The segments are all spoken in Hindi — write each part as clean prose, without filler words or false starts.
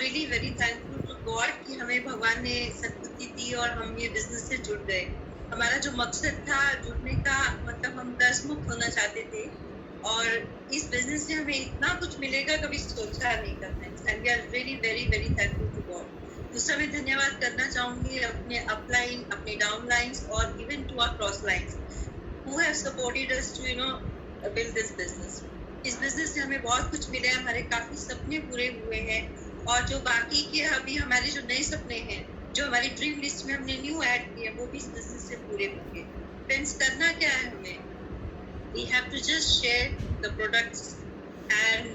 Really very thankful to God कि हमें भगवान ने सद्बुद्धि दी और हम ये बिजनेस से जुड़ गए। हमारा जो मकसद था जुड़ने का, मतलब हम कर्ज मुक्त होना चाहते थे और इस बिजनेस से हमें इतना कुछ मिलेगा कभी सोचा नहीं था friends, and we are really very very thankful to God. दूसरा मैं धन्यवाद करना चाहूंगी अपने अपलाइन, अपने डाउनलाइंस और even to our cross lines who have supported us to build this business। इस बिजनेस से हमें बहुत कुछ मिला है, हमारे काफी सपने पूरे हुए हैं और जो बाकी के अभी हमारे जो नए सपने हैं, जो हमारी ड्रीम लिस्ट में हमने न्यू ऐड किए, वो भी इस बिजनेस से पूरे होंगे। फ्रेंड्स, करना क्या है हमें? we have to just share the products and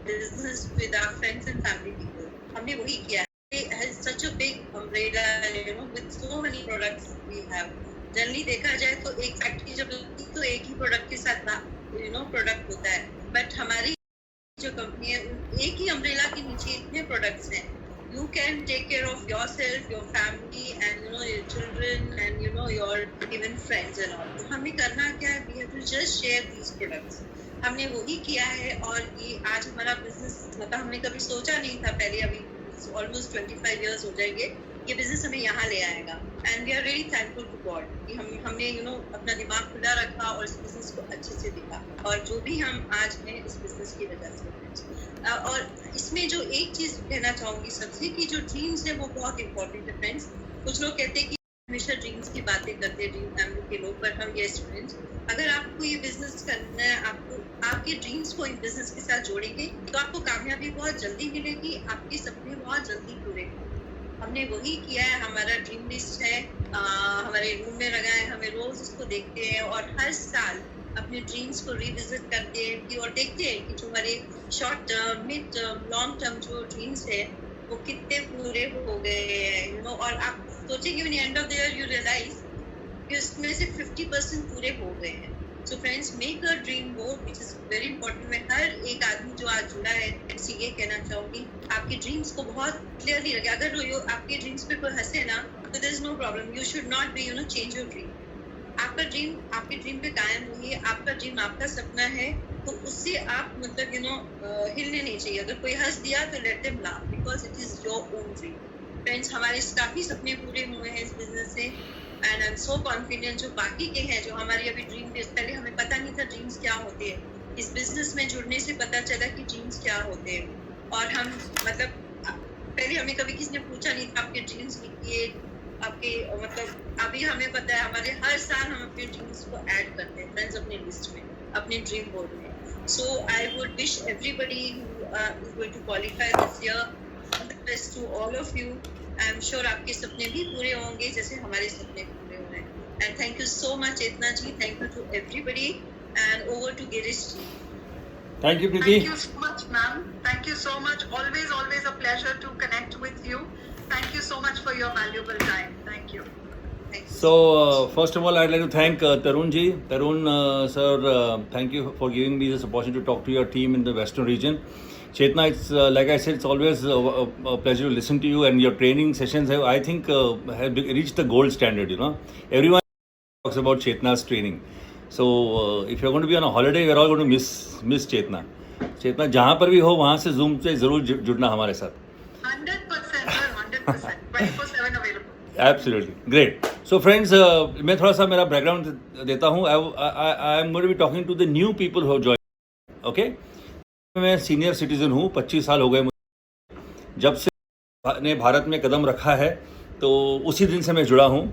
business with our friends and family people। हमने वही किया है। It has such a big umbrella, with so many products we have। Generally देखा जाए तो एक फैक्ट्री जब लगती तो एक ही प्रोडक्ट के साथ प्रोडक्ट होता है, बट हमारी जो कंपनी है एक ही अम्ब्रेला के नीचे इतने प्रोडक्ट्स हैं। You can take care of yourself, your family and your children and your even friends and all. तो हमें करना क्या है? We have to just share these products. हमने वही किया है और ये आज हमारा बिजनेस, मतलब हमने कभी सोचा नहीं था पहले, अभी ऑलमोस्ट 25 ईयर्स हो जाएंगे, ये बिजनेस हमें यहाँ ले आएगा। And we are really thankful to God कि हमने अपना दिमाग खुला रखा और इस बिजनेस को अच्छे से दिखा, और जो भी हम आज हैं इस बिजनेस की वजह से। और इसमें जो एक चीज कहना चाहूंगी सबसे, कि जो ड्रीम्स है वो बहुत इंपॉर्टेंट है फ्रेंड्स। कुछ लोग कहते हैं कि हमेशा ड्रीम्स की बातें करते हैं ड्रीम फैमिली के लोग, पर हम ये स्टूडेंट्स, अगर आपको ये बिजनेस करना है, आपको आपके ड्रीम्स को इन बिजनेस के साथ जोड़ेंगे तो आपको कामयाबी बहुत जल्दी मिलेगी, आपके सपने बहुत जल्दी पूरे होंगे। हमने वही किया है। हमारा ड्रीम लिस्ट है, हमारे रूम में लगा है, हमें रोज उसको देखते हैं और हर साल अपने ड्रीम्स को रिविजिट करते हैं कि और देखते हैं कि जो हमारे short term, mid term, long term जो ड्रीम्स है वो कितने पूरे हो गए हैं। और आप सोचेंगे when end of the year you realize कि उसमें से 50% पूरे हो गए हैं। So friends, make a dream board which is very important. मैं हर एक आदमी जो आज जुड़ा है इससे ये कहना चाहूंगी, आपके ड्रीम्स को बहुत क्लियरली रखें। अगर आपके ड्रीम्स पे कोई हंसे ना तो there is no problem, you should not be change your dream. आपका ड्रीम आपके ड्रीम पे कायम रहिए। आपका ड्रीम आपका सपना है तो उससे आप हिलने नहीं चाहिए। अगर कोई हंस दिया तो let them laugh, because it is your own dream. Friends, हमारे काफी सपने पूरे हुए हैं इस बिजनेस से, and I am so confident. जो बाकी के हैं, जो हमारी अभी ड्रीम, पहले हमें पता नहीं था ड्रीम्स क्या होते हैं, इस बिजनेस में जुड़ने से पता चला कि ड्रीम्स क्या होते हैं। और हम पहले हमें कभी किसी ने पूछा नहीं था आपके ड्रीम्स लिखिए, आपके अभी हमें पता है। हमारे हर साल हम अपने ड्रीम्स को ऐड करते हैं फ्रेंड्स अपने लिस्ट में, अपने ड्रीम बोर्ड में। So I would wish everybody who is going to qualify this year all the best to all of you. I am sure आपके सपने भी पूरे होंगे जैसे हमारे सपने पूरे हो रहे हैं। And thank you so much Chetna ji, thank you to everybody, and over to Girish ji. Thank you, Preeti. Thank you so much, ma'am. Thank you so much. Always a pleasure to connect with you. Thank you so much for your valuable time. Thank you. So, first of all, I'd like to thank Tarun ji. Tarun, sir, thank you for giving me this opportunity to talk to your team in the Western region. Chetna, it's like I said, it's always a pleasure to listen to you, and your training sessions have, I think, have reached the gold standard. Everyone talks about Chetna's training. So, if you're going to be on a holiday, we're all going to miss Chetna. Chetna, जहाँ पर भी हो वहाँ से Zoom से ज़रूर जुड़ना हमारे साथ. 100%, sir. 100%. 24/7 available. Absolutely great. So friends, मैं थोड़ा सा मेरा बैकग्राउंड देता हूँ. I am going to be talking to the new people who have joined. Okay? मैं सीनियर सिटीजन हूँ, 25 साल हो गए मुझे. जब से ने भारत में कदम रखा है तो उसी दिन से मैं जुड़ा हूँ.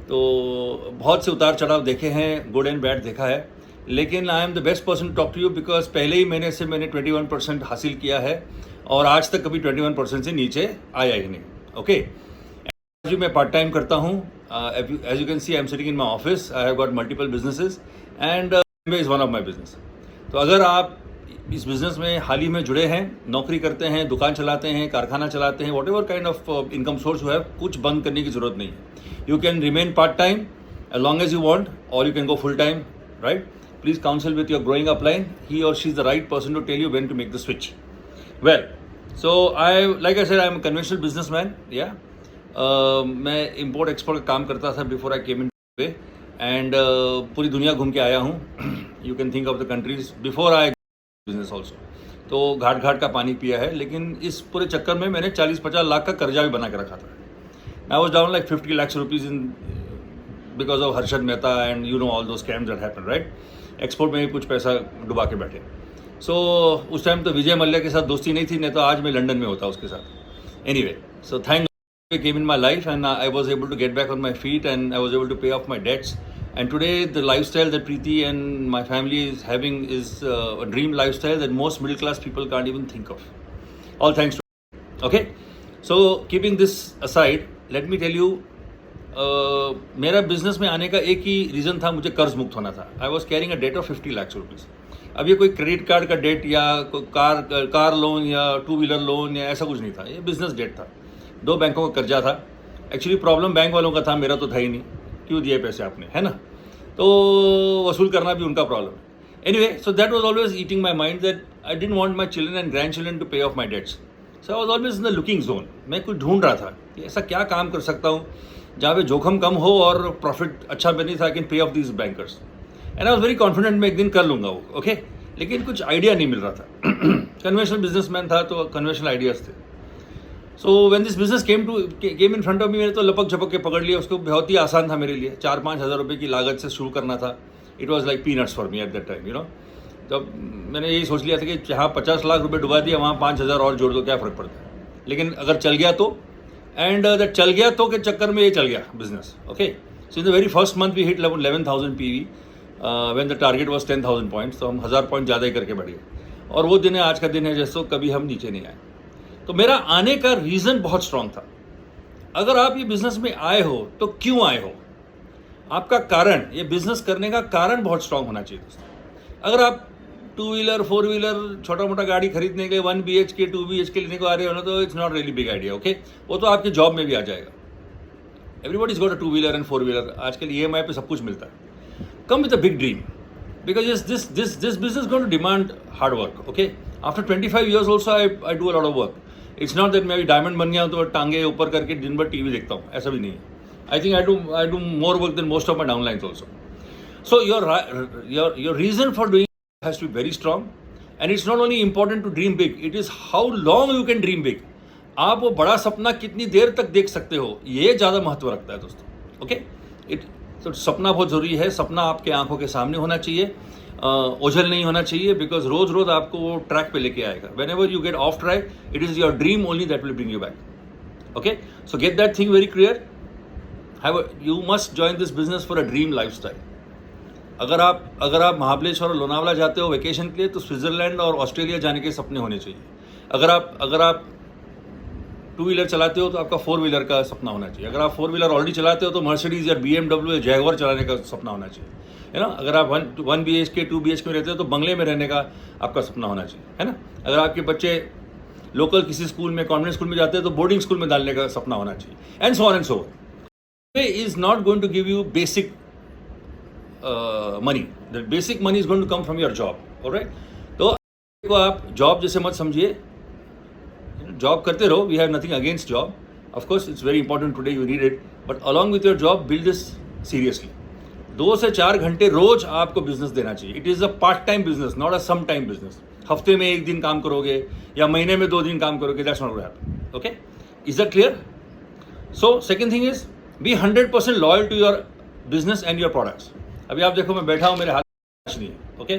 तो बहुत से उतार चढ़ाव देखे हैं, गुड एंड बैड देखा है, लेकिन I am the best person to talk to you because पहले ही महीने से मैंने 21% हासिल किया है और आज तक कभी 21% से नीचे आया ही नहीं. ओके, जो मैं पार्ट टाइम करता हूँ, as you can see I am sitting in my office. I have got multiple businesses and is one of my business. तो अगर आप इस बिज़नेस में हाल ही में जुड़े हैं, नौकरी करते हैं, दुकान चलाते हैं, कारखाना चलाते हैं, what ever kind of income source you have, कुछ बंद करने की ज़रूरत नहीं है. You can remain part-time as long as you want, or you can go full-time, right? Please counsel with your growing upline. He or she is the right person to tell you when to make the switch. Well, so like I said, I'm a conventional businessman. Yeah, मैं import export का काम करता था before I came into way, and पूरी दुनिया घूम के आया हूँ. You can think of the countries before I business also. तो घाट घाट का पानी पिया है, लेकिन इस पूरे चक्कर में मैंने 40-50 लाख का कर्जा भी बना के रखा था. I was down like 50 lakhs rupees in because of Harshad Mehta and you know all those scams that happen, right. Export में भी कुछ पैसा डुबा के बैठे. सो उस टाइम तो विजय मल्ल्या के साथ दोस्ती नहीं थी, नहीं तो आज मैं लंदन में होता उसके साथ. Anyway, so thank came in my life and I was able to get back on my feet and I was able to pay off my debts. And today the lifestyle that Preeti and my family is having is a dream lifestyle that most middle class people can't even think of. All thanks to okay. So keeping this aside, let me tell you, मेरा बिजनेस में आने का एक ही रीज़न था, मुझे कर्ज मुक्त होना था. I was carrying a debt of 50 lakhs rupees. अब ये कोई क्रेडिट कार्ड का डेट या कोई कार लोन या 2-wheeler लोन या ऐसा कुछ नहीं था, ये बिजनेस डेट था. 2 बैंकों का कर्जा था. एक्चुअली प्रॉब्लम बैंक वालों का था, मेरा तो था ही नहीं. क्यों दिए पैसे आपने, है ना. तो वसूल करना भी उनका प्रॉब्लम है. Anyway, so that was always eating my mind that I didn't want my children and grand children to pay off my debts. So I was always in the looking zone. मैं कुछ ढूंढ रहा था कि ऐसा क्या काम कर सकता हूँ जहाँ पे जोखम कम हो और प्रॉफिट अच्छा बनी था, I can pay of these bankers. And I was very confident मैं एक दिन कर लूँगा वो. ओके, लेकिन कुछ आइडिया नहीं मिल रहा था. कन्वेंशनल बिजनेसमैन था तो कन्वेंशनल आइडियाज़ थे. So when this business came in front of me, मैंने तो लपक झपक के पकड़ लिया उसको. बहुत ही आसान था मेरे लिए. 4-5 हज़ार रुपये की लागत से शुरू करना था. It was like peanuts for me at that time, you know. तब मैंने यही सोच लिया था कि जहाँ 50 लाख रुपये डुबा दिया वहाँ 5,000 और जोड़ दो, क्या फ़र्क पड़ता है. लेकिन अगर चल गया तो, एंड दैट चल गया तो के चक्कर में ये चल गया business. Okay, so in the very first month we hit 11,000 PV when the target was 10,000 points. तो हम 1000 पॉइंट ज़्यादा ही करके बढ़ गए. और वो दिन है, आज का दिन है जैसे कभी हम नीचे नहीं आए. तो मेरा आने का रीज़न बहुत स्ट्रांग था. अगर आप ये बिज़नेस में आए हो तो क्यों आए हो, आपका कारण, ये बिज़नेस करने का कारण बहुत स्ट्रांग होना चाहिए दोस्तों. अगर आप 2-wheeler 4-wheeler छोटा मोटा गाड़ी खरीदने के 1 BHK 2 BHK लेने को आ रहे हो ना, तो it's not really big idea. Okay, वो तो आपके जॉब में भी आ जाएगा. Everybody is got a 2-wheeler and 4-wheeler. आजकल EMI पे सब कुछ मिलता है. कम with a big dream, because this business is going to demand hard work. Okay, after 25 years also I do a lot of work. It's not that मैं भी डायमंड बन गया हूँ तो टांगे ऊपर करके दिन भर टीवी देखता हूँ, ऐसा भी नहीं है. I think I do more work than most of my downlines also. So your reason for doing it has to be very strong, and it's not only important to dream big, it is how long you can dream big. आप वो बड़ा सपना कितनी देर तक देख सकते हो, ये ज़्यादा महत्व रखता है दोस्तों. ओके, तो सपना बहुत ज़रूरी है. सपना आपके आंखों के सामने होना चाहिए, ओझल नहीं होना चाहिए, बिकॉज रोज रोज आपको वो ट्रैक पे लेके आएगा. When ever you gate of track, it is your dream only that will bring you back. Okay, so get that thing very clear. You must join this business for a dream life style. अगर आप महाबलेश्वर और लोनावला जाते हो वेकेशन के लिए, तो स्विट्जरलैंड और ऑस्ट्रेलिया जाने के सपने होने चाहिए. अगर आप 2-wheeler चलाते हो तो आपका 4-wheeler का सपना होना चाहिए. अगर आप 4-wheeler ऑलरेडी चलाते हो तो मर्सिडीज़ या BMW या जैगवार चलाने का सपना होना चाहिए, है ना. अगर आप 1 BHK 2 BHK में रहते हो तो बंगले में रहने का आपका सपना होना चाहिए, है ना. अगर आपके बच्चे लोकल किसी स्कूल में, कॉन्वेंट स्कूल में जाते हैं तो बोर्डिंग स्कूल में डालने का सपना होना चाहिए, and so on and so. Is not going to give you basic money. That basic money is going to come from your job. Alright, तो आप जॉब जैसे मत समझिए. जॉब करते रहो, we have nothing against job. Of course it's very important today, you need it, but along with your job build this seriously. 2 से 4 घंटे रोज आपको बिजनेस देना चाहिए. It is a part time business, not a some time business. हफ्ते में 1 दिन काम करोगे या महीने में 2 दिन काम करोगे, that's not going to happen. Okay, is that clear? So second thing is be 100% loyal to your business and your products. अभी आप देखो मैं बैठा हूँ, मेरे हाथ में नहीं है. Okay,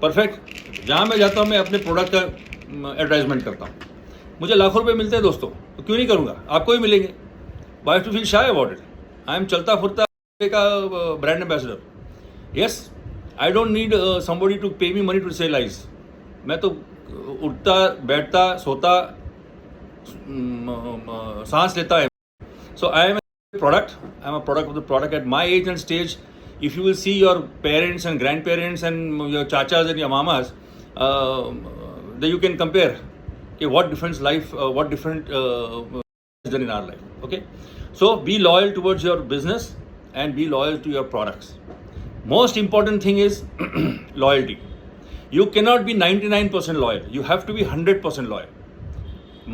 perfect. जहाँ मैं जाता हूँ मैं अपने प्रोडक्ट का एडवर्टाइजमेंट करता हूँ. मुझे लाखों रुपए मिलते हैं दोस्तों, तो क्यों नहीं करूँगा. आपको भी मिलेंगे. Why to feel shy about it. I am चलता फुरता का brand ambassador. Yes, I don't need somebody to pay me money to sell eyes. मैं तो उठता बैठता सोता सांस लेता है. So I am a product. I am a product of the product. At my age and stage, if you will see your parents and grandparents and your chachas and your mamas, then you can compare okay, what different life, what different is done in our life. Okay, so be loyal towards your business and be loyal to your products. Most important thing is loyalty. You cannot be 99% loyal. You have to be 100% loyal.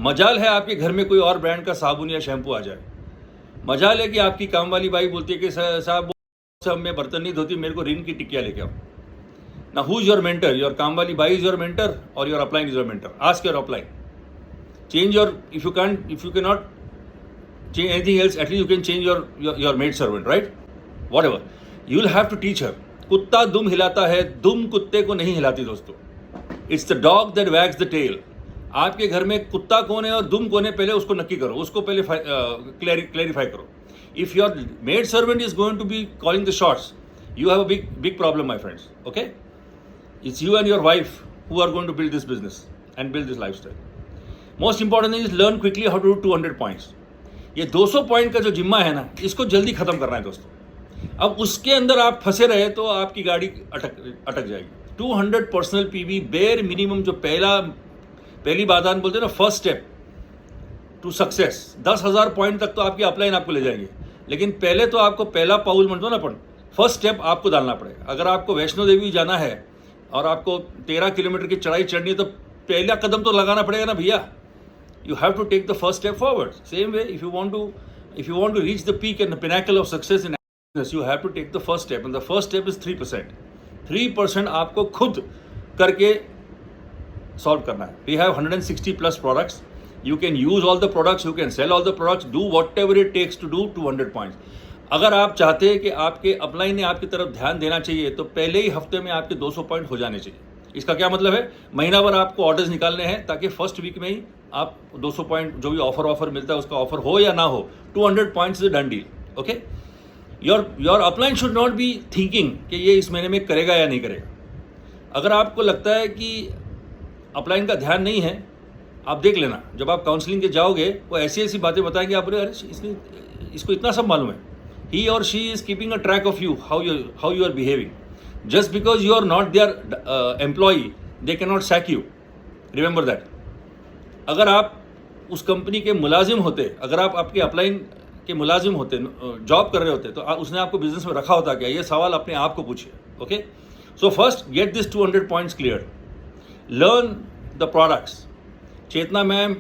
मजाल है आपके घर में कोई और ब्रांड का साबुन या शैम्पू आ जाए. मजाल है कि आपकी काम वाली बाई बोलती है कि साहब मैं बर्तन नहीं धोती, मेरे को रिन की टिक्कियाँ लेके आओ. Now, who is your mentor? Your Kamwali Bai is your mentor, or your upline is your mentor? Ask your upline. Change your, if you cannot change anything else, at least you can change your maid servant, right? Whatever. You will have to teach her. कुत्ता दुम हिलाता है, दुम कुत्ते को नहीं हिलाती दोस्तों. It's the dog that wags the tail. आपके घर में कुत्ता कौन है और दुम कौन है, पहले उसको नक्की करो, उसको पहले क्लैरिफाई करो. If your maid servant is going to be calling the shots, you have a big problem, my friends. Okay? It's you and your wife who are going to build this business and build this lifestyle. Most important thing is learn quickly how to do 200 points. ये 200 पॉइंट का जो जिम्मा है ना, इसको जल्दी खत्म करना है दोस्तों. अब उसके अंदर आप फंसे रहे तो आपकी गाड़ी अटक जाएगी. 200 पर्सनल पीवी बेयर मिनिमम, जो पहली बादान बोलते हैं ना, first step to success. 10,000 point तक तो आपकी अपलाइन आपको ले जाएंगे, लेकिन पहले तो आपको पहला पाउल म्हणतो ना अपन, फर्स्ट स्टेप आपको डालना पड़ेगा. अगर आपको वैष्णो देवी जाना है और आपको 13 किलोमीटर की चढ़ाई चढ़नी है तो पहला कदम तो लगाना पड़ेगा ना भैया. You have to take the first step forward. Same way, if you want to reach the peak and the pinnacle of success in business, you have to take the first step, and the first step is 3%. 3% आपको खुद करके solve करना है. We have 160 plus products. You can use all the products, you can sell all the products, do whatever it takes to do 200 points. अगर आप चाहते हैं कि आपके अपलाइन ने आपकी तरफ ध्यान देना चाहिए तो पहले ही हफ्ते में आपके 200 पॉइंट हो जाने चाहिए. इसका क्या मतलब है? महीना भर आपको ऑर्डर्स निकालने हैं ताकि फर्स्ट वीक में ही आप 200 पॉइंट जो भी ऑफर मिलता है उसका ऑफर हो या ना हो, 200 points is done deal. Okay, your upline should not be thinking कि ये इस महीने में करेगा या नहीं करेगा. अगर आपको लगता है कि अपलाइन का ध्यान नहीं है, आप देख लेना, जब आप काउंसलिंग के जाओगे वो ऐसी बातें बताएंगे, आप बोले अरे इसको इतना सब मालूम है. ही और she is keeping a track of you, how you are behaving. Just because you are not their employee, they cannot sack you. Remember that. अगर आप उस कंपनी के मुलाजिम होते, अगर आप आपके अपलाइन के मुलाजिम होते, जॉब कर रहे होते, तो उसने आपको बिजनेस में रखा होता क्या? ये सवाल अपने आप को पूछिए. Okay, so first get this 200 points clear. Learn the products. Chetna ma'am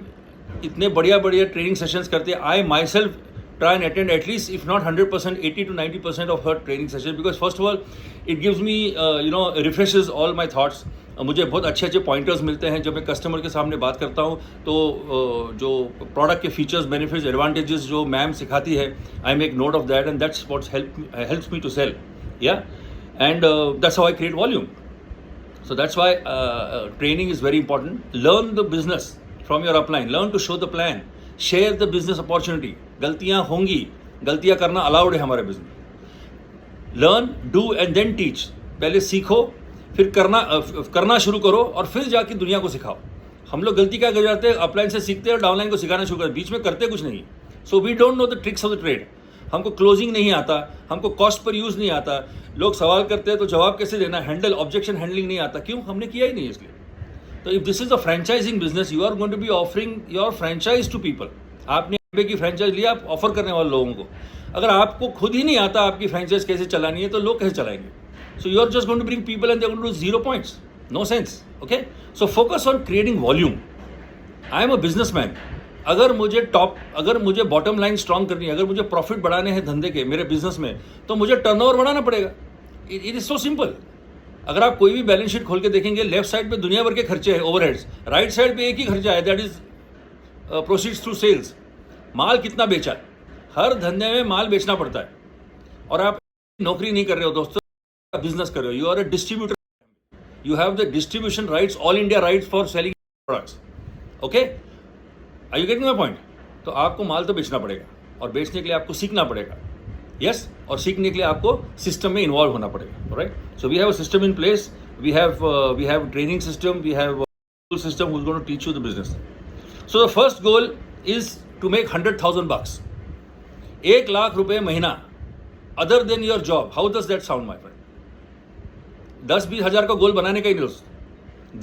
इतने बढ़िया ट्रेनिंग सेशंस करते हैं. I myself try and attend at least, if not 100%, 80 to 90% of her training sessions, because first of all it gives me refreshes all my thoughts. मुझे बहुत अच्छे पॉइंटर्स मिलते हैं जब मैं कस्टमर के सामने बात करता हूँ, तो जो प्रोडक्ट के फीचर्स, बेनिफिट्स, एडवांटेजेस जो मैम सिखाती है, I make note of that, and that's what's helps me to sell. Yeah, and that's how I create volume. So that's why training is very important. Learn the business from your upline, learn to show the plan, share the business opportunity. गलतियां होंगी, गलतियां करना अलाउड है हमारे business. Learn, do and then teach. पहले सीखो, फिर करना शुरू करो और फिर जाके दुनिया को सिखाओ. हम लोग गलती क्या कर जाते हैं, अपलाइन से सीखते हैं और डाउनलाइन को सिखाना शुरू करते, बीच में करते कुछ नहीं. So we don't know the tricks of the trade. हमको क्लोजिंग नहीं आता, हमको कॉस्ट पर यूज नहीं आता. लोग सवाल करते हैं तो जवाब कैसे देना, ऑब्जेक्शन हैंडलिंग नहीं आता. क्यों? हमने किया ही नहीं इसलिए. तो if this is a franchising business, you are going to be offering your franchise to people. आपने की फ्रेंचाइज लिया, आप ऑफर करने वाले लोगों को. अगर आपको खुद ही नहीं आता आपकी फ्रेंचाइज कैसे चलानी है, तो लोग कैसे चलाएंगे? So you are just going to bring people and they are going to do 0 points. No sense. Okay, so focus on creating volume. I am a businessman. अगर मुझे बॉटम लाइन स्ट्रांग करनी है, अगर मुझे प्रॉफिट बढ़ाने हैं धंधे के, मेरे बिजनेस में, तो मुझे टर्नओवर बढ़ाना पड़ेगा. It is so simple. अगर आप कोई भी बैलेंस शीट खोल के देखेंगे, लेफ्ट साइड पे दुनिया भर के खर्चे हैं, ओवरहेड्स. राइट साइड पे एक ही खर्चा है, that is proceeds through sales. माल कितना बेचा है. हर धंधे में माल बेचना पड़ता है. और आप नौकरी नहीं कर रहे हो दोस्तों, बिजनेस कर रहे हो. You are a distributor. You have the distribution rights, all India rights for selling products. Okay, are you getting my point? तो आपको माल तो बेचना पड़ेगा, और बेचने के लिए आपको सीखना पड़ेगा. यस, और सीखने के लिए आपको सिस्टम में इन्वॉल्व होना पड़ेगा. Right, so we have a system in place. We have training system, we have system who is going to teach you the business. So the first goal is to make 100,000 bucks. 1 lakh रुपए महीना, other than your job. How does that sound, my friend? 10-20 हज़ार का गोल बनाने का ही नहीं दोस्त.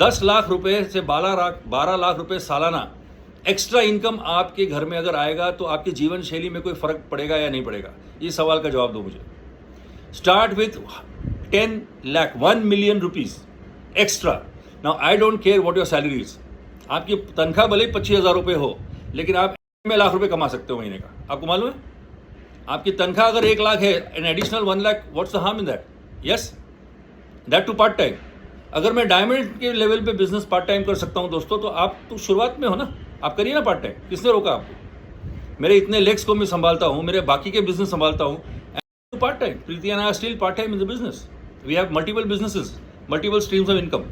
10 लाख रुपए से 12 लाख रुपए सालाना एक्स्ट्रा इनकम आपके घर में अगर आएगा तो आपकी जीवन शैली में कोई फर्क पड़ेगा या नहीं पड़ेगा? ये सवाल का जवाब दो मुझे. Start with 10 lakh, 1 million rupees extra. Now I don't care what your salary is. आपकी तनख्वाह भले 25,000 रुपये हो, लेकिन आप में लाख रुपए कमा सकते हो महीने का. आपको मालूम है? आपकी तनख्वाह अगर 1 लाख है, an additional 1 lakh, what's the harm in that? Yes, that too part time. अगर मैं डायमंड के लेवल पे बिजनेस पार्ट टाइम कर सकता हूं दोस्तों, तो आप तो शुरुआत में हो ना, आप करिए ना पार्ट टाइम, किसने रोका आपको? मेरे इतने लेग्स को मैं संभालता हूं, मेरे बाकी के बिजनेस संभालता हूं, part time. Preeti and I are still part time in the business. We have multiple businesses, multiple streams of income.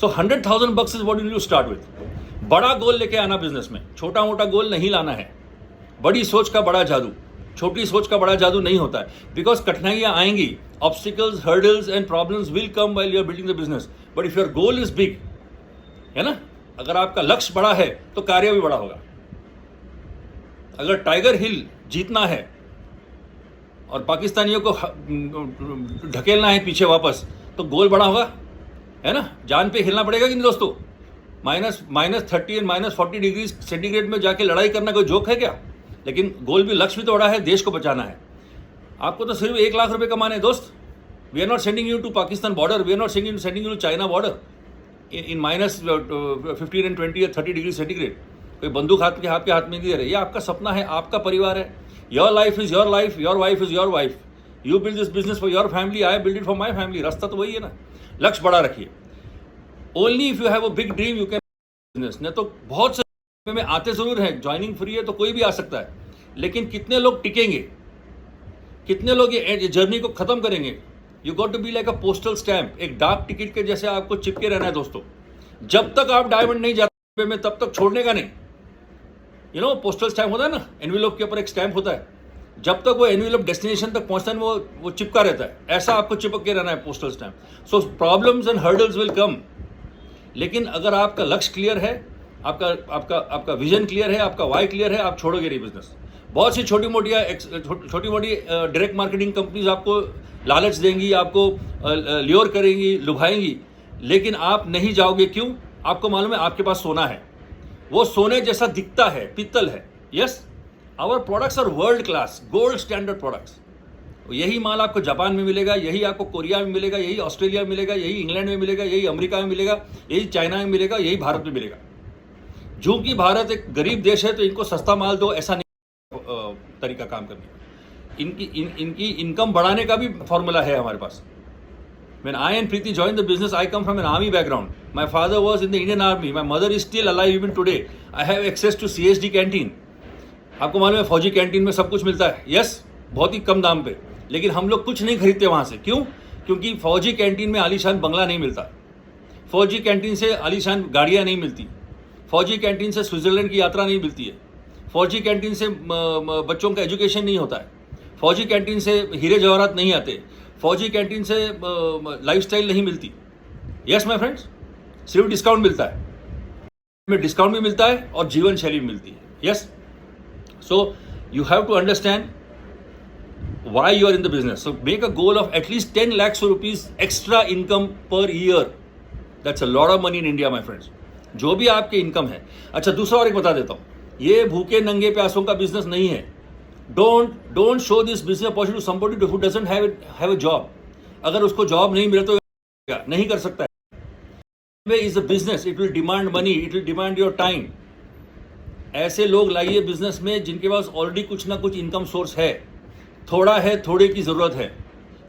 So 100,000 bucks is what you need to start with. बड़ा गोल लेके आना बिजनेस में, छोटा मोटा गोल नहीं लाना है. बड़ी सोच का बड़ा जादू, छोटी सोच का बड़ा जादू नहीं होता है. बिकॉज कठिनाइयां आएंगी, obstacles, hurdles and problems will come while you are building the business. But if your goal is big, है ना, अगर आपका लक्ष्य बड़ा है तो कार्य भी बड़ा होगा. अगर टाइगर हिल जीतना है और पाकिस्तानियों को ढकेलना है पीछे वापस, तो गोल बड़ा होगा, है ना. जान पे हिलना पड़ेगा कि नहीं दोस्तों? -30 एंड -40 डिग्री सेंटीग्रेड में जाके लड़ाई करना कोई जोक है क्या? लेकिन गोल भी, लक्ष्य भी तो बड़ा है, देश को बचाना है. आपको तो सिर्फ 1 लाख रुपए कमाने हैं दोस्त. We are not sending you to Pakistan border, we are not sending you to China border in -15 and 20 या 30 डिग्री सेंटीग्रेड. कोई बंदूक आपके हाथ में नहीं दे रहे. ये आपका सपना है, आपका परिवार है. Your life is your life, your wife is your wife. You build this business for your family, I build it for my family. रास्ता तो वही है ना. लक्ष्य बड़ा रखिए. Only if you have a big dream you can business. नहीं तो बहुत से में आते जरूर हैं, ज्वाइनिंग फ्री है तो कोई भी आ सकता है, लेकिन कितने लोग टिकेंगे, कितने लोग ये जर्नी को खत्म करेंगे? You got to be like a postal stamp. एक डाक टिकट के जैसे आपको चिपके रहना है दोस्तों. जब तक आप डायमंड नहीं जाते में, तब तक छोड़ने का नहीं. यू नो, पोस्टल स्टैम्प होता है ना, एनवेलप के ऊपर एक स्टैम्प होता है. जब तक वो एनवेलप डेस्टिनेशन तक पहुंचता है वो चिपका रहता है. ऐसा आपको चिपक के रहना है postal stamp. So problems and hurdles will come. लेकिन अगर आपका लक्ष्य क्लियर है, आपका विजन क्लियर है, आपका वाई क्लियर है, आप छोड़ोगे नहीं बिजनेस. बहुत सी छोटी मोटी डायरेक्ट मार्केटिंग कंपनीज आपको लालच देंगी, आपको ल्योर करेंगी, लुभाएंगी, लेकिन आप नहीं जाओगे. क्यों? आपको मालूम है आपके पास सोना है. वो सोने जैसा दिखता है, पित्तल है. Yes, our products are world class, gold standard products. यही माल आपको जापान में मिलेगा, यही आपको कोरिया में मिलेगा, यही ऑस्ट्रेलिया में मिलेगा, यही इंग्लैंड में मिलेगा, यही अमेरिका में मिलेगा, यही चाइना में मिलेगा, यही भारत में मिलेगा. जो कि भारत एक गरीब देश है तो इनको सस्ता माल दो, ऐसा नहीं तरीका काम करने का. इनकी इनकम बढ़ाने का भी फॉर्मूला है हमारे पास. When I and Preeti joined the business, I come from an army background. My father was in the Indian Army. My mother is still alive even today. I have access to CSD canteen. आपको मालूम है फौजी कैंटीन में सब कुछ मिलता है. यस, बहुत ही कम दाम पे. लेकिन हम लोग कुछ नहीं खरीदते वहाँ से. क्यों? क्योंकि फौजी कैंटीन में आलीशान बंगला नहीं मिलता. फौजी कैंटीन से आलीशान गाड़ियाँ नहीं मिलती. फौजी कैंटीन से स्विट्जरलैंड की यात्रा नहीं मिलती है. फौजी कैंटीन से बच्चों का एजुकेशन नहीं होता है. फौजी कैंटीन से हीरे जवाहरात नहीं आते. फौजी कैंटीन से लाइफस्टाइल नहीं मिलती. यस माय फ्रेंड्स, सिर्फ डिस्काउंट मिलता है. में डिस्काउंट भी मिलता है और जीवन शैली भी मिलती है. Yes, so you have to understand why you are in the business. So make a goal of at least 10 lakhs rupees extra income per year. That's a lot of money in India, my friends. जो भी आपके इनकम है. अच्छा, दूसरा और एक बता देता हूँ. ये भूखे नंगे प्यासों का बिजनेस नहीं है. Don't show this business opportunity to somebody who doesn't have a job. अगर उसको जॉब नहीं मिले तो नहीं कर सकता है. Is a business. It will demand money. It will demand your time. ऐसे लोग लाइए बिजनेस में जिनके पास ऑलरेडी कुछ ना कुछ इनकम सोर्स है. थोड़ा है, थोड़े की ज़रूरत है.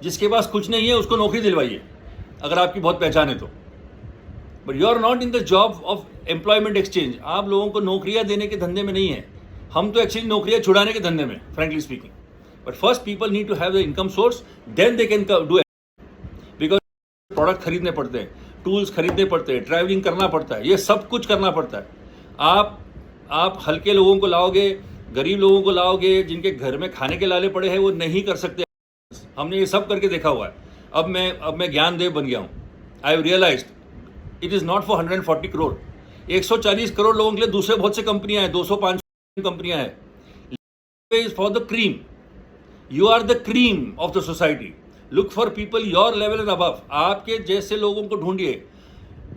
जिसके पास कुछ नहीं है उसको नौकरी दिलवाइए अगर आपकी बहुत पहचान है तो. But you are not in the job of employment exchange. आप लोगों को नौकरियां देने के धंधे में नहीं है. हम तो एक्चुअली नौकरियां छुड़ाने के धंधे में, frankly speaking. But first people need to have the income source, then they can do it. Because product खरीदने पड़ते हैं, टूल्स खरीदने पड़ते हैं, ट्रैवलिंग करना पड़ता है, ये सब कुछ करना पड़ता है. आप हल्के लोगों को लाओगे, गरीब लोगों को लाओगे, जिनके घर में खाने के लाले पड़े हैं, वो नहीं कर सकते. हमने ये सब करके देखा हुआ है. अब मैं ज्ञानदेव बन गया हूँ. I have realized it is not for 140 crore. 140 crore लोगों के लिए दूसरे बहुत से कंपनियां हैं, 200-500 कंपनियां हैं. Is for the cream. You are the cream of the society. Look for people your level and above. आपके जैसे लोगों को ढूंढिए.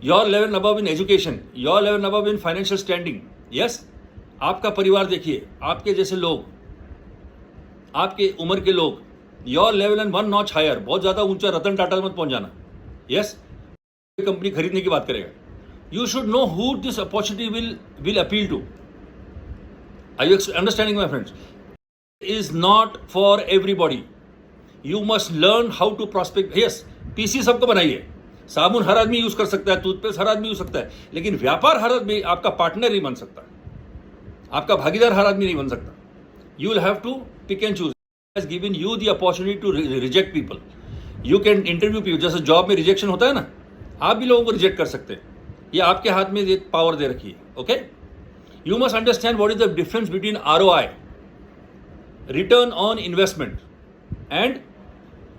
Your level and above in education, your level and above in financial standing. Yes, आपका परिवार देखिए, आपके जैसे लोग, आपके उम्र के लोग. Your level and 1 notch higher. बहुत ज़्यादा ऊंचा रतन टाटा मत पहुंच जाना. यस, कंपनी खरीदने की बात करेगा. You should know who this opportunity will appeal to. Are you understanding my friends? Is not for everybody. You must learn how to prospect. Yes, PC सबको बनाइए, साबुन हर आदमी यूज कर सकता है, टूथपेस्ट हर आदमी यूज सकता है, लेकिन व्यापार हर आदमी आपका पार्टनर नहीं बन सकता, आपका भागीदार हर आदमी नहीं बन सकता. You will have to pick and choose. It has given you the opportunity to reject people. You can interview people. जैसे जॉब में रिजेक्शन होता है ना, आप भी लोगों को रिजेक्ट कर सकते हैं. ये आपके हाथ में ये पावर दे रखी है. Okay, you must understand what is the difference between ROI, return on investment, and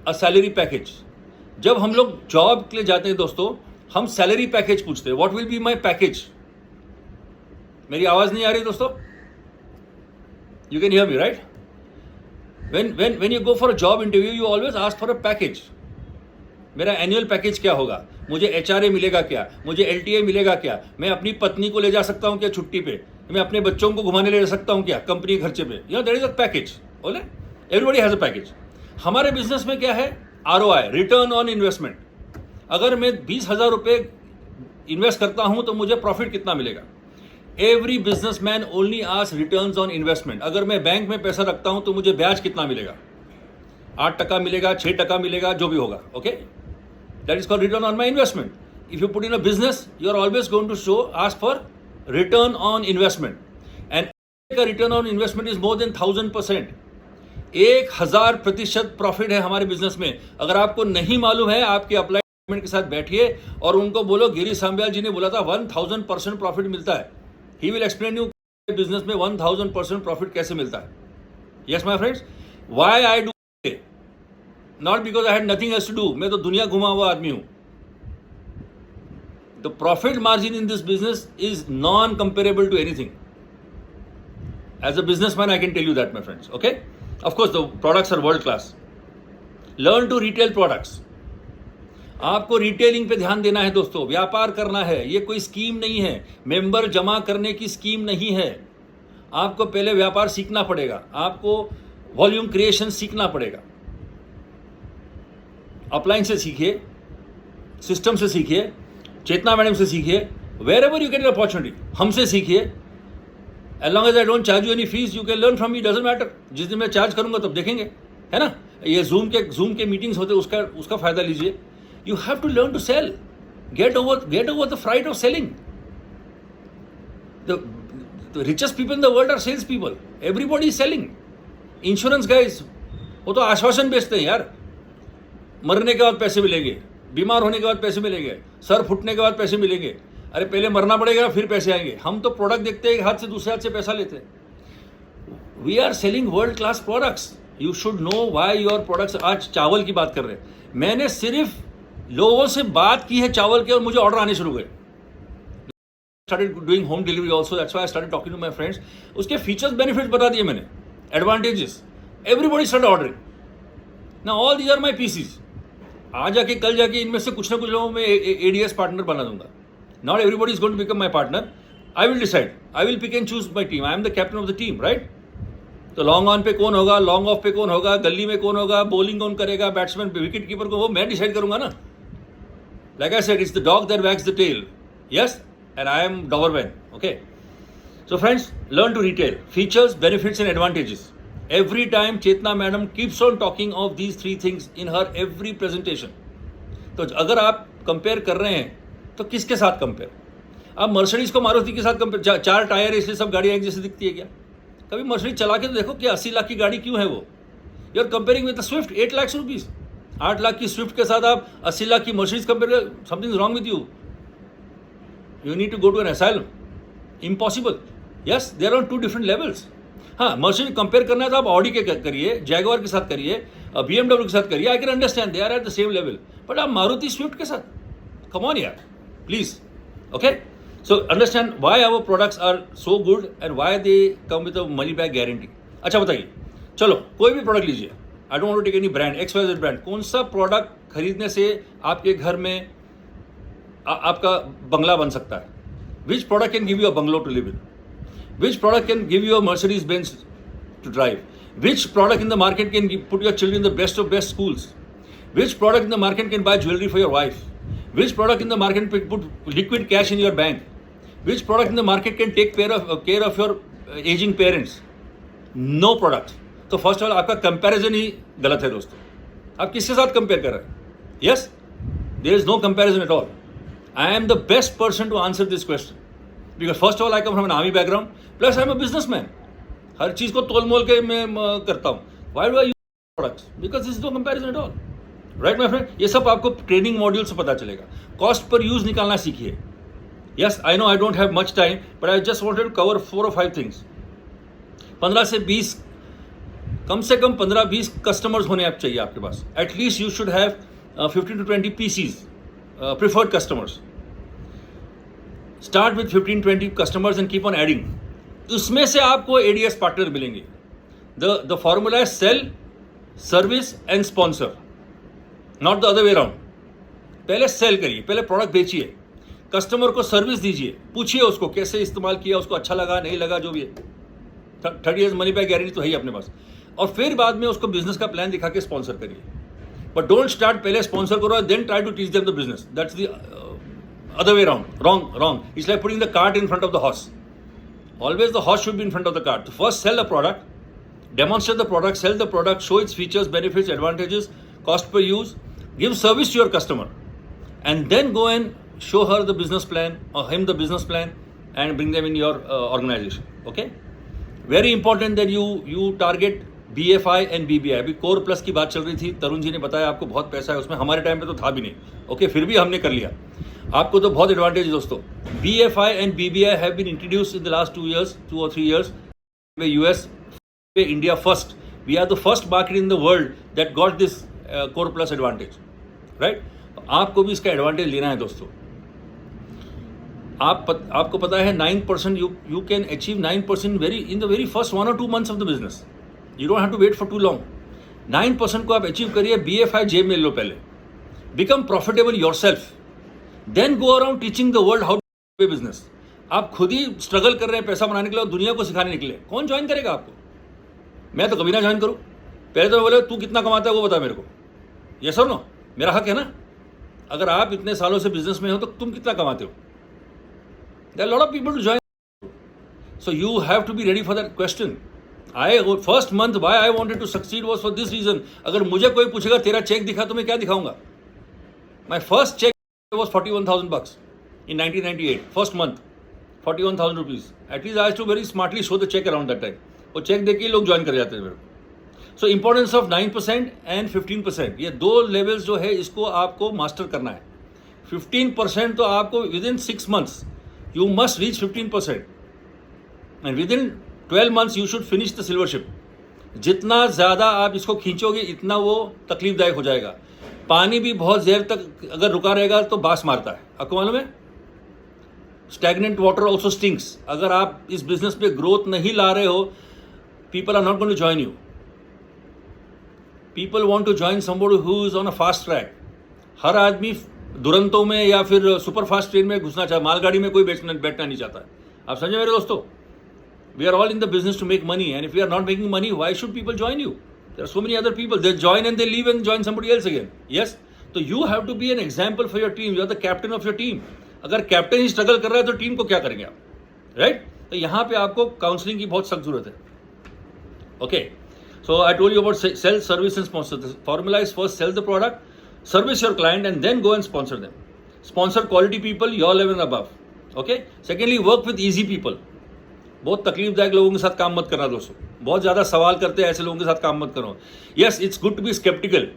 a salary package. जब हम लोग जॉब के लिए जाते हैं दोस्तों, हम सैलरी पैकेज पूछते हैं. What will be my package. मेरी आवाज नहीं आ रही दोस्तों? You can hear me, right? When you go for a job interview, you always ask for a package. मेरा एनुअल पैकेज क्या होगा, मुझे HRA मिलेगा क्या, मुझे LTA मिलेगा क्या, मैं अपनी पत्नी को ले जा सकता हूँ क्या छुट्टी पे, मैं अपने बच्चों को घुमाने ले जा सकता हूँ क्या कंपनी के खर्चे पे. That is a package. बोले एवरीबॉडी हैज अ पैकेज. हमारे बिजनेस में क्या है? ROI, return on investment. अगर मैं 20,000 रुपये इन्वेस्ट करता हूँ तो मुझे प्रॉफिट कितना मिलेगा. Every businessman only ask returns on investment. अगर मैं बैंक में पैसा रखता हूं तो मुझे ब्याज कितना मिलेगा, 8% मिलेगा, 6% मिलेगा, जो भी होगा. Okay, that is called return on my investment. If you put in a business, you are always going to show ask for return on investment. And का return on investment is more than 1000%. 1000% profit है हमारे बिजनेस में. अगर आपको नहीं मालूम है, आपके अप्लाइमेंट के साथ बैठिए और उनको बोलो गिरी सांबियाल जी ने बोला था 1000% प्रॉफिट मिलता है. He will explain you business में 1000% प्रॉफिट कैसे मिलता है. Yes my friends, why I do it? Not because I had nothing else to do. मैं तो दुनिया घुमा हुआ आदमी हूं. The profit margin in this business is non-comparable to anything. As a businessman, I can tell you that, my friends. Okay? Of course, the products are world class. Learn to retail products. आपको रिटेलिंग पे ध्यान देना है दोस्तों. व्यापार करना है, ये कोई स्कीम नहीं है, मेंबर जमा करने की स्कीम नहीं है. आपको पहले व्यापार सीखना पड़ेगा, आपको वॉल्यूम क्रिएशन सीखना पड़ेगा. अपलाइन से सीखिए, सिस्टम से सीखिए, चेतना मैडम से सीखिए, wherever you get an opportunity हमसे सीखिए. As long as I don't charge you any fees, you can learn from me. Doesn't matter. जिस दिन मैं चार्ज करूंगा तब देखेंगे, है ना. ये जूम के मीटिंग्स होते, उसका फायदा लीजिए. You have to learn to sell. Get over the fright of selling. The richest people in the world are sales people. Everybody is selling. Insurance guys, वो तो आश्वासन बेचते हैं यार. मरने के बाद पैसे मिलेंगे, बीमार होने के बाद पैसे मिलेंगे, सर फुटने के बाद पैसे मिलेंगे. अरे पहले मरना पड़ेगा फिर पैसे आएंगे. हम तो प्रोडक्ट देखते हैं, एक हाथ से दूसरे हाथ से पैसा लेते हैं. We are selling world class products. You should know why your products. आज चावल की बात कर रहे हैं. मैंने सिर्फ लोगों से बात की है चावल के और मुझे ऑर्डर आने शुरू हुए. Started doing home delivery also. That's why I started talking to my friends. उसके फीचर्स बेनिफिट्स बता दिए मैंने, advantages. Everybody started ordering. Now all these are my PCs. आज जाके कल जाके इनमें से कुछ ना कुछ लोगों में ADS पार्टनर बना दूंगा. Not everybody is going to become my partner. I will decide, I will pick and choose my team. I am the captain of the team, right. तो लॉन्ग ऑन पे कौन होगा, लॉन्ग ऑफ पे कौन होगा, गली में कौन होगा, बॉलिंग कौन करेगा, बैट्समैन विकेट कीपर को, वो मैं डिसाइड करूंगा ना. Like I said, it's the dog that wags the tail. Yes? And I am Doberman. Okay? So friends, learn to retail. Features, benefits and advantages. Every time Chetna madam keeps on talking of these three things in her every presentation. तो अगर आप कंपेयर कर रहे हैं तो किसके साथ कंपेयर? आप मर्सिडीज को मारुति के साथ कंपेयर. 4 टायर इसलिए सब गाड़ियाँ एक जैसे दिखती है क्या? कभी मर्सिडीज चला के तो देखो कि 80 लाख की गाड़ी क्यों है वो. You are comparing with the Swift 8 lakh rupees. 8 lakh की स्विफ्ट के साथ आप 80 लाख की मर्सिडीज कंपेयर कर. Something is wrong with you. You need to go to an asylum. Impossible. Yes, there are 2 different levels. हाँ, मर्सिडीज कंपेयर करना है तो आप ऑडी के करिए, जैगवार के साथ करिए, BMW के साथ करिए. I can understand, they are at the same level. But आप मारुति स्विफ्ट के साथ, कम ऑन यार, please. Okay, so understand why our products are so good and why they come with a money back guarantee. अच्छा बताइए, चलो कोई भी प्रोडक्ट लीजिए. I don't want to take any brand, XYZ brand. कौन सा प्रोडक्ट खरीदने से आपके घर में आपका बंगला बन सकता है? Which product can give you a bungalow to live in? Which product can give you a Mercedes Benz to drive? Which product in the market can put your children in the best of best schools? Which product in the market can buy jewelry for your wife? Which product in the market can put liquid cash in your bank? Which product in the market can take care of your aging parents? No product. तो फर्स्ट ऑफ ऑल आपका कंपैरिजन ही गलत है दोस्तों. आप किसके साथ कंपेयर कर रहे हैं? Yes, There is no comparison at all. I am the best person to answer this question because first of all I come from an army background, plus I am a businessman. हर चीज़ को तोल मोल के मैं करता हूँ. Why do I use products? Because this is no comparison at all. Right, my friend? ये सब आपको ट्रेनिंग मॉड्यूल से पता चलेगा. कॉस्ट पर यूज निकालना सीखिए. Yes, I know I don't have much time, but I just wanted to cover 4 or 5 things. 15 से 20, कम से कम 15-20 कस्टमर्स होने आप चाहिए आपके पास. At least you should have 15 to 20 PCs, preferred customers. Start with 15-20 customers and keep on adding. उसमें से आपको ADS पार्टनर मिलेंगे. The formula is sell, service and sponsor, not the other way around. पहले सेल करिए, पहले प्रोडक्ट बेचिए, कस्टमर को सर्विस दीजिए, पूछिए उसको कैसे इस्तेमाल किया, उसको अच्छा लगा नहीं लगा, जो भी है. 30 years मनी बैक गारंटी तो है ही अपने पास. और फिर बाद में उसको बिजनेस का प्लान दिखा के स्पॉन्सर करिए. बट डोंट स्टार्ट, पहले स्पॉन्सर करो then try to teach them the business. That's the other way round. Wrong. It's like putting the cart in front of the horse. Always the horse should be in front of the cart. First sell the product, demonstrate the product, sell the product, show its features, benefits, advantages, cost per use, give service to your customer, and then go and show her the business plan or him the business plan and bring them in your organization. Okay? Very important that you target BFI and BBI. अभी कोर प्लस की बात चल रही थी, तरुण जी ने बताया आपको बहुत पैसा है उसमें, हमारे टाइम पे तो था भी नहीं. ओके, फिर भी हमने कर लिया. आपको तो बहुत एडवांटेज है दोस्तों. BFI and BBI have been introduced in the last 2 or 3 years. US, India first. We are the first market in the world that got this core plus advantage, right? आपको भी इसका एडवांटेज लेना है दोस्तों. आपको पता है 9% you can achieve 9% in the very first 1 or 2 months of the business. You don't have to wait for too long. 9% को आप अचीव करिए. BFI जेब में लो पहले. Become profitable yourself. Then go around teaching the world how to do business. आप खुद ही स्ट्रगल कर रहे हैं पैसा बनाने के लिए और दुनिया को सिखाने निकले. कौन ज्वाइन करेगा आपको? मैं तो कभी ना ज्वाइन करूं. पहले तो बोले तू कितना कमाता है वो बता मेरे को. यस और नो? मेरा हक है ना. अगर आप इतने सालों से बिजनेस में हो तो तुम कितना कमाते हो? There are a lot of people to join. So you have to be ready for that question. First month why I wanted to succeed was for this reason. अगर मुझे कोई पूछेगा तेरा चेक दिखा तो मैं क्या दिखाऊंगा? My first check was $41,000 in 1998. First month, 41,000 rupees. At least I used to very smartly show the check around that time. वो चेक देख के लोग ज्वाइन कर जाते थे मेरे को. So importance of 9% and 15%. ये 2 लेवल्स जो है इसको आपको मास्टर करना है. 15% तो आपको within 6 months you must reach 15%. And within 12 months you should finish the silver ship. जितना ज़्यादा आप इसको खींचोगे इतना वो तकलीफदायक हो जाएगा. पानी भी बहुत देर तक अगर रुका रहेगा तो बास मारता है. आपको मालूम है? Stagnant water also stinks. अगर आप इस बिजनेस पे ग्रोथ नहीं ला रहे हो, people are not going to join you. People want to join somebody who is on a fast track. हर आदमी दुरंतों में या फिर सुपर फास्ट ट्रेन में घुसना चाहता. मालगाड़ी में कोई बैठना नहीं चाहता है. आप समझे मेरे दोस्तों? We are all in the business to make money, and if we are not making money, why should people join you? There are so many other people. They join and they leave and join somebody else again. Yes? So you have to be an example for your team. You are the captain of your team. अगर कैप्टन ही स्ट्रगल कर रहा है तो टीम को क्या करेंगे आप? राइट? तो यहाँ पे आपको काउंसलिंग की बहुत सख्त जरूरत है. Okay, so I told you about sale, service and sponsor. The formula is first sell the product, service your client and then go and sponsor them. Sponsor quality people your level and above. Okay. Secondly, work with easy people. बहुत तकलीफदायक लोगों के साथ काम मत करना दोस्तों. बहुत ज़्यादा सवाल करते हैं ऐसे लोगों के साथ काम मत करो. Yes, it's good to be skeptical,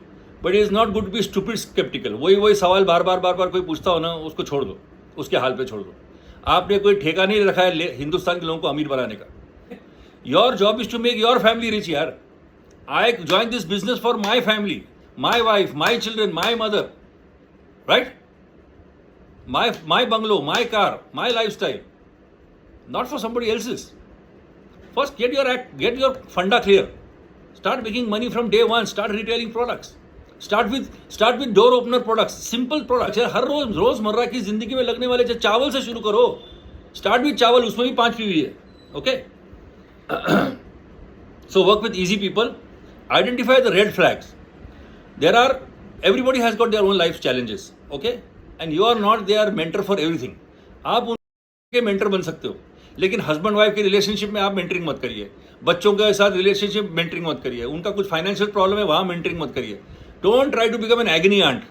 but it is not good to be stupid skeptical. वही सवाल बार बार कोई पूछता हो ना, उसको छोड़ दो, उसके हाल पे छोड़ दो. आपने कोई ठेका नहीं रखा है हिंदुस्तान के लोगों को अमीर बनाने का. Your job is to make your family rich यार. I join this business for my family, my wife, my children, my mother, right? My bungalow, my car, my lifestyle. Not for somebody else's. First, get your funda clear. Start making money from day one. Start retailing products. Start with door opener products. Simple products. हर रोजमर्रा की जिंदगी में लगने वाले चावल से शुरू करो. Start with चावल, उसमें भी 5 पीवी है. Okay? So work with easy people. Identify the red flags. Everybody has got their own life challenges. Okay? And you are not their mentor for everything. आप उनके मेंटर बन सकते हो, लेकिन हस्बैंड वाइफ के रिलेशनशिप में आप मेंटरिंग मत करिए. बच्चों के साथ रिलेशनशिप मेंटरिंग मत करिए. उनका कुछ फाइनेंशियल प्रॉब्लम है, वहाँ मेंटरिंग मत करिए. Don't try to become an agony aunt.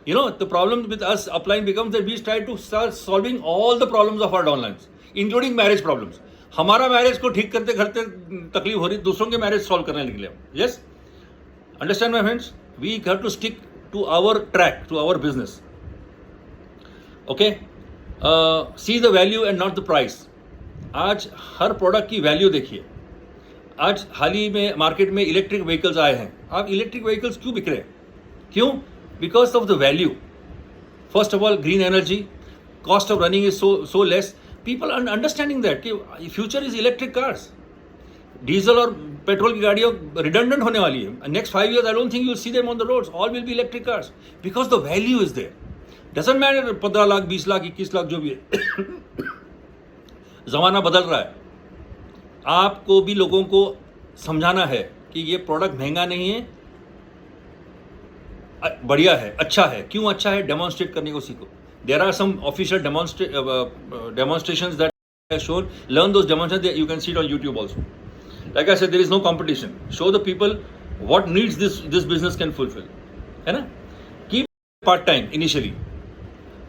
You know, the problem with us upline becomes that we try to start solving all the problems of our downlines, including marriage problems. हमारा मैरिज को ठीक करते करते तकलीफ हो रही, दूसरों के मैरिज सॉल्व करने के लिए. Yes, understand my friends, we have to stick to our track, to our business. Okay, see the value and not the price. आज हर प्रोडक्ट की वैल्यू देखिए. आज हाल ही में मार्केट में इलेक्ट्रिक व्हीकल्स आए हैं. आप इलेक्ट्रिक व्हीकल्स क्यों बिक रहे हैं? क्यों? Because of the value. First of all, green energy, cost of running is so less. People are understanding that कि future is electric cars. Diesel और पेट्रोल की गाड़ियाँ redundant होने वाली है. Next 5 years, I don't think you'll see them on the roads. All will be electric cars because the value is there. Doesn't matter 15 lakh, 20 lakh, 21 lakh जो भी है. ज़माना बदल रहा है. आपको भी लोगों को समझाना है कि ये प्रोडक्ट महंगा नहीं है, बढ़िया है, अच्छा है. क्यों अच्छा है? डेमोन्स्ट्रेट करने को सीखो. There are some official demonstrations that I have shown. Learn those demonstrations. You can see it on YouTube also. Like I said, there is no competition. Show the people what needs this business can fulfil. है ना? Keep part time initially.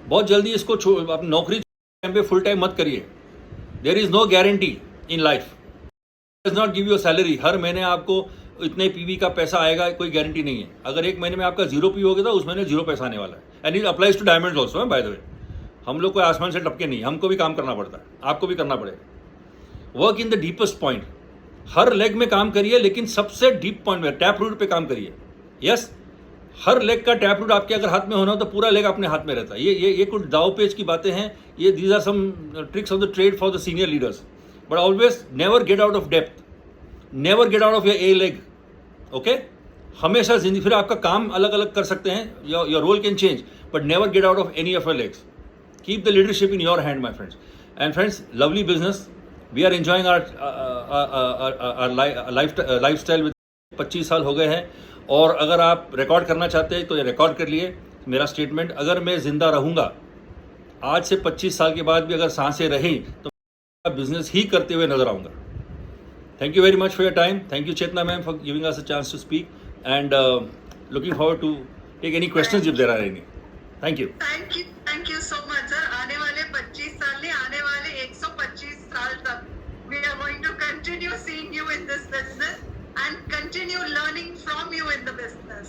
बहुत जल्दी इसको आप नौकरी टाइम पे फुल टाइम मत करिए. There is no guarantee in life. Does not give you salary. हर महीने आपको इतने पीवी का पैसा आएगा, कोई गारंटी नहीं है. अगर एक महीने में आपका 0 पी हो गया था, उस महीने 0 पैसा आने वाला है. And it applies to diamonds also. By the way, हम लोग कोई आसमान से टपके नहीं, हमको भी काम करना पड़ता है, आपको भी करना पड़ेगा. Work in the deepest point. Her leg में काम करिए, लेकिन सबसे डीप पॉइंट में, टैप रूट पे काम करिए. यस, हर लेग का टैप रूट आपके अगर हाथ में होना हो तो पूरा लेग अपने हाथ में रहता है. ये कुछ दाव पेच की बातें हैं. ये these are some tricks of the trade for the senior leaders. But always never get out of depth. Never get out of your a leg. Okay, हमेशा जिंदगी, फिर आपका काम अलग अलग कर सकते हैं, your role can change, but never get out of any of your legs. Keep the leadership in your hand my friends. And friends, lovely business. We are enjoying our lifestyle with 25 साल हो गए हैं. और अगर आप रिकॉर्ड करना चाहते हैं तो ये रिकॉर्ड कर लिए. मेरा स्टेटमेंट, अगर मैं जिंदा रहूँगा आज से 25 साल के बाद भी, अगर सांसें रहीं, तो बिजनेस ही करते हुए नजर आऊँगा. Thank you very much for your time. Thank you, Chetna ma'am, for giving us a chance to speak. And looking forward to take any questions if there are any. Thank you. Thank you so much, sir. आने वाले 25 साल नहीं, आने वाले 125 साल तक we are going to continue seeing you in this business and continue learning from you in the business.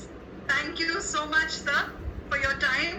Thank you so much, sir, for your time.